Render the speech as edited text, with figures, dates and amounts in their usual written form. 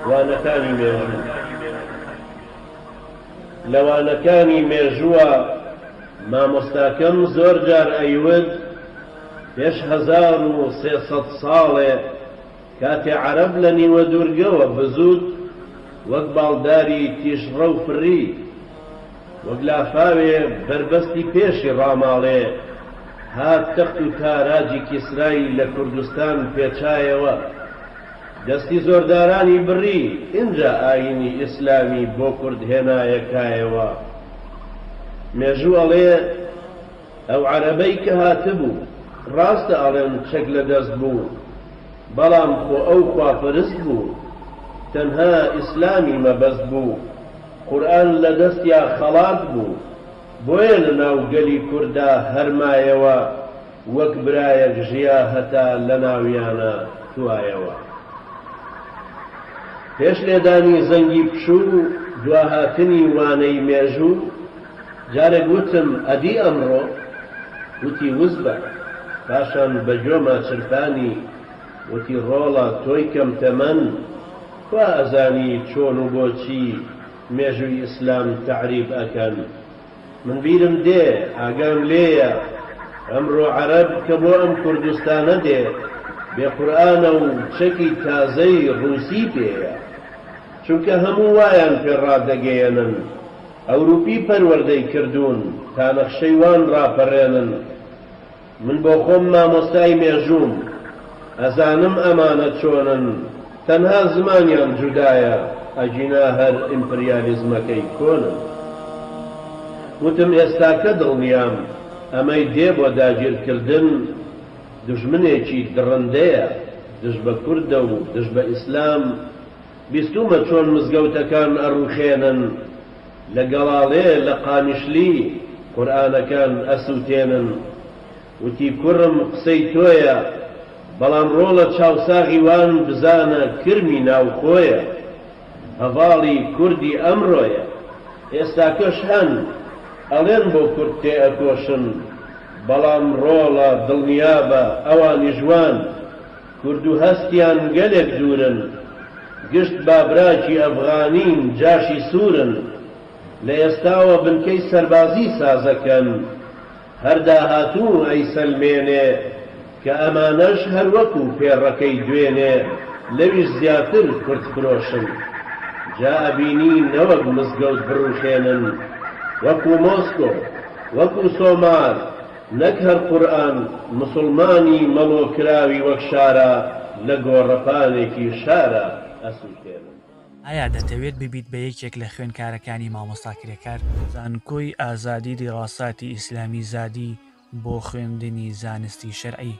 وانەکانی مێژوو. لەوانەکانی مێژووە مامۆستاکەم زۆر جار ئەیوت پێش 1300 ساڵێ کاتێ عەرەب لە نیوە دوورگەوە بزوت وەک باڵداری تیژڕە و فڕی وەک لافاوێ بربەستی پێشی ڕاماڵێ هات تەخت و تاراجی کیسرایی لە کوردستان پێچایەوە دەستی زۆردارانی بڕی ئینجا ئاینی ئیسلامی بۆ کورد هێنایەکایەوە. مێژوو ئەڵێ ئەو عەرەبەی کە هاتبوو ڕاستە ئەڵێن چەک لە دەست بوو بەڵام خۆ ئەو خواپەرست بوو تەنها ئیسلامی مەبەست بوو قورئان لە دەستیا خەڵات بوو بۆیە لە ناو گەلی کووردا هەرمایەوە وەک برایەک ژیا هەتا لە ناویانە توایەوە. پێش لێدانی زەنگی پشوو دواهاتنی وانەی مێژوو جارێک وتم ئەدی ئەمڕۆ وتی وزبە پاشان بە جۆمە چرپانی وتی ڕۆڵە تۆی کەم تەمەن خوا ئەزانی چۆن و بۆچی مێژووی ئیسلام تەعریب ئەکەن. من بیرم دێ ئاگام لێیە ئەمڕۆ عەرەب کە بۆ ئەم کوردستانە دێ بێ قورئانە و چەکی تازەی ڕووسی پێیە چونکە هەموو وایان پێ ڕادەگەیەنن ئەوروپی پەروەردەی کردوون تا نەخشەی وان ڕاپەڕێنن. من بۆ خۆم مامۆستای مێژووم ئەزانم ئەمانە چۆنن تەنها زمانیان جودایە ئەجینا هەر ئیمپریالیزمەکەی کۆنن. وتم ئێستاکە دڵنیام ئەمەی دێ بۆ داگیرکردن دژمنێکی دڕندەیە دژ بە کوردە و دژ بە ئیسلام. بیستومە چۆن مزگەوتەکان ئەڕوخێنن لە گەڵاڵێ لە قامیشلی قورئانەکان ئەسووتێنن. وتی کوڕم قسەی تۆیە بەڵام ڕۆڵە چاوساغی وان بزانە کرمی ناوخۆیە هەڤاڵی کوردی ئەمڕۆیە. ئێستاکەش هەن ئەڵێن بۆ کورد تێ ئەکۆشن بەڵام ڕۆڵە دڵنیابە ئەوانی جوان کورد و هەستیان گەلێک دوورن گشت بابراکی ئەفغانین جاشی سوورن لە ئێستاوە بنکەی سەربازی سازەکەن هەر داهاتوو ئەیسەلمێنێ کە ئەمانەش هەر وەکو پێڕەکەی دوێنێ لەویش زیاتر کورد فرۆشن. جا ئەبینی نەوەک مزگەوت بڕوخێنن وەکو مۆسکۆ وەکو سۆمار نەک هەر قورئان مسڵمانی مەڵۆکراوی وەک شارە لە گۆڕەپانێکی شارە ئەسووتێنن. ئایا دەتەوێت ببیت بە یەکێک لە خوێندکارەکانی مامۆستا کرێکار؟ زانکۆی ئازادی دیڕاساتی ئیسلامی زادی بۆ خوێندنی زانستی شەرعی